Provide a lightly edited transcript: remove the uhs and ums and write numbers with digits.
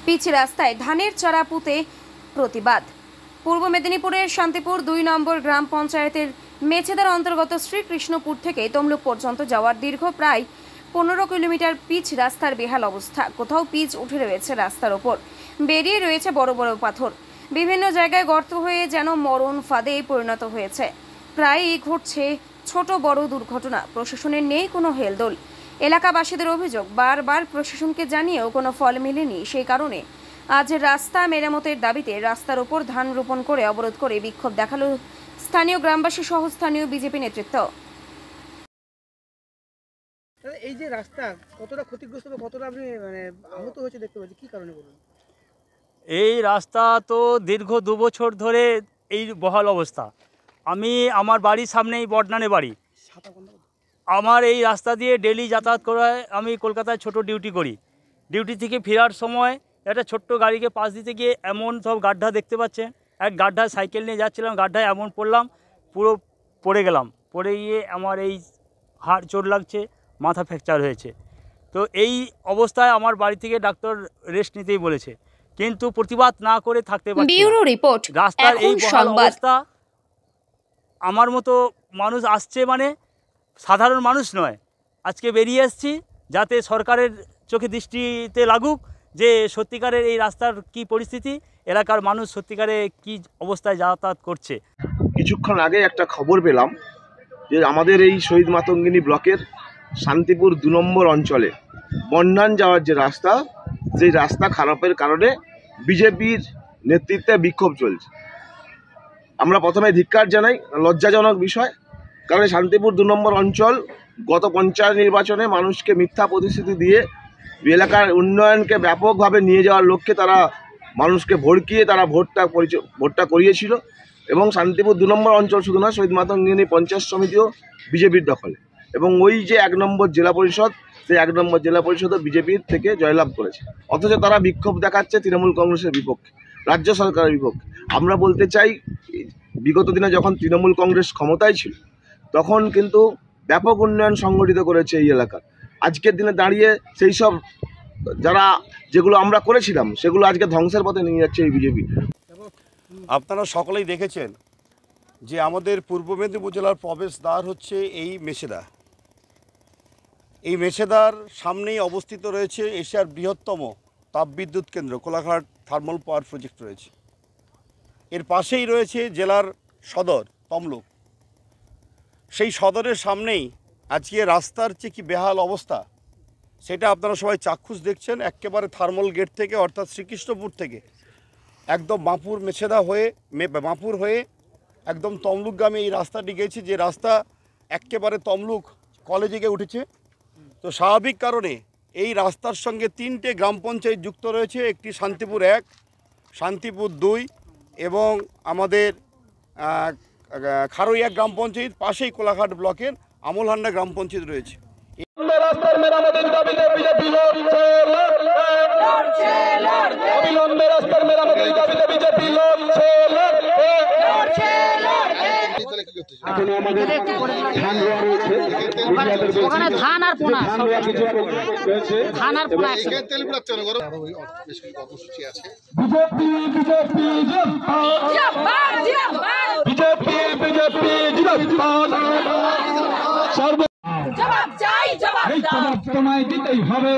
Pitch রাস্তায় ধানের চারা পুঁতে প্রতিবাদ। পূর্ব মেদিনীপুরের শান্তিপুর ২ নম্বর গ্রাম পঞ্চায়েতের মেছেদার অন্তর্গত শ্রীকৃষ্ণপুর থেকে তমলুক পর্যন্ত যাওয়ার দীর্ঘ প্রায় ১৫ কিলোমিটার পিচ রাস্তার বেহাল অবস্থা। কোথাও পিচ উঠে রয়েছে রাস্তার ওপর, বেরিয়ে রয়েছে বড় বড় পাথর, বিভিন্ন জায়গায় গর্ত হয়ে যেন মরণ ফাঁদে পরিণত হয়েছে। প্রায়ই ঘটছে ছোট বড় দুর্ঘটনা, প্রশাসনের নেই কোনো হেলদোল। এলাকাবাসীদের অভিযোগ, বারবার প্রশাসনকে জানিয়েও কোনো ফল মেলেনি। সেই কারণে আজ রাস্তা মেরামতের দাবিতে রাস্তার ওপর ধান রোপণ করে অবরোধ করে বিক্ষোভ দেখালো স্থানীয় গ্রামবাসী সহ স্থানীয় বিজেপি নেতৃত্ব। এই যে রাস্তা কতটা ক্ষতিগ্রস্ত বা কতটা আপনি আহত হয়েছে দেখতে পাচ্ছি, কি কারণে বলুন? এই রাস্তা তো দীর্ঘ ২ বছর ধরে এই বহাল অবস্থা। আমার বাড়ির সামনেই বর্ধমানে বাড়ি। আমার এই রাস্তা দিয়ে ডেলি যাতায়াত করায় আমি কলকাতায় ছোট ডিউটি করি। ডিউটি থেকে ফেরার সময় একটা ছোট্ট গাড়িকে পাশ দিতে গিয়ে এমন সব গাড্ডা দেখতে পাচ্ছেন। এক গাড্ডায় সাইকেল নিয়ে যাচ্ছিলাম, গাড্ডায় এমন পড়লাম, পুরো পড়ে গেলাম। পড়ে গিয়ে আমার এই হাড় চোট লাগছে, মাথা ফ্র্যাকচার হয়েছে। তো এই অবস্থায় আমার বাড়ি থেকে ডাক্তার রেস্ট নিতেই বলেছে, কিন্তু প্রতিবাদ না করে থাকতে পারছি না। রাস্তার এই বহাল অবস্থা, আমার মতো মানুষ আসছে মানে সাধারণ মানুষ নয়, আজকে বেরিয়ে এসেছি যাতে সরকারের চোখে দৃষ্টিতে লাগুক যে সত্যিকারের এই রাস্তার কি পরিস্থিতি, এলাকার মানুষ সত্যিকারে কি অবস্থায় যাতায়াত করছে। কিছুক্ষণ আগে একটা খবর পেলাম যে আমাদের এই শহীদ মাতঙ্গিনী ব্লকের শান্তিপুর ২ নম্বর অঞ্চলে বন্যান যাওয়ার যে রাস্তা, সেই রাস্তা খারাপের কারণে বিজেপির নেতৃত্বে বিক্ষোভ চলছে। আমরা প্রথমে ধিক্কার জানাই, লজ্জাজনক বিষয়, কারণ শান্তিপুর ২ নম্বর অঞ্চল গত পঞ্চায়েত নির্বাচনে মানুষকে মিথ্যা প্রতিশ্রুতি দিয়ে এলাকার উন্নয়নকে ব্যাপকভাবে নিয়ে যাওয়ার লক্ষ্যে তারা মানুষকে ভড়কিয়ে তারা ভোটটা করিয়েছিল। এবং শান্তিপুর ২ নম্বর অঞ্চল শুধু না, শহীদ মাতঙ্গিনী পঞ্চায়েত সমিতিও বিজেপির দখলে, এবং ওই যে ১ নম্বর জেলা পরিষদ, সেই ১ নম্বর জেলা পরিষদও বিজেপির থেকে জয়লাভ করেছে। অথচ তারা বিক্ষোভ দেখাচ্ছে তৃণমূল কংগ্রেসের বিপক্ষে, রাজ্য সরকারের বিপক্ষে। আমরা বলতে চাই, বিগত দিনে যখন তৃণমূল কংগ্রেস ক্ষমতায় ছিল তখন কিন্তু ব্যাপক উন্নয়ন সংগঠিত করেছে এই এলাকার। আজকের দিনে দাঁড়িয়ে সেই সব যেগুলো আমরা করেছিলাম সেগুলো আজকে ধ্বংসের পথে নিয়ে যাচ্ছে এই বিজেপি। আপনারা সকলেই দেখেছেন যে আমাদের পূর্ব মেদিনীপুর জেলার প্রবেশদ্বার হচ্ছে এই মেছেদা। এই মেছেদার সামনেই অবস্থিত রয়েছে এশিয়ার বৃহত্তম তাপবিদ্যুৎ কেন্দ্র কোলাঘাট থার্মাল পাওয়ার প্রজেক্ট রয়েছে। এর পাশেই রয়েছে জেলার সদর তমলুক। সেই সদরের সামনেই আজকে রাস্তার যে কি বেহাল অবস্থা সেটা আপনারা সবাই চাক্ষুষ দেখছেন। একেবারে থার্মাল গেট থেকে, অর্থাৎ শ্রীকৃষ্ণপুর থেকে একদম বাঁপুর মেছেদা হয়ে বাঁপুর হয়ে একদম তমলুকগামী এই রাস্তাটি গেছে, যে রাস্তা একেবারে তমলুক কলেজে গিয়ে উঠেছে। তো স্বাভাবিক কারণে এই রাস্তার সঙ্গে 3টে গ্রাম পঞ্চায়েত যুক্ত রয়েছে। একটি শান্তিপুর ১, শান্তিপুর ২ এবং আমাদের খারইয়া গ্রাম পঞ্চায়েত, পাশেই কোলাঘাট ব্লকের আমলহান্ডা গ্রাম পঞ্চায়েত রয়েছে। রাস্তার মেরামতের দাবিতে বিজেপি লড়ছে, অবিলম্বে রাস্তার মেরামতের দাবিতে বিজেপি লড়ছে। এখানে আমাদের ধান রোয়া রয়েছে, ওখানে ধান আর পোনা রয়েছে, ধান আর পোনা বিজেপি বিজেপি বিজেপি বিজেপি জবাব চাই, জবাব তোমায় দিতেই হবে।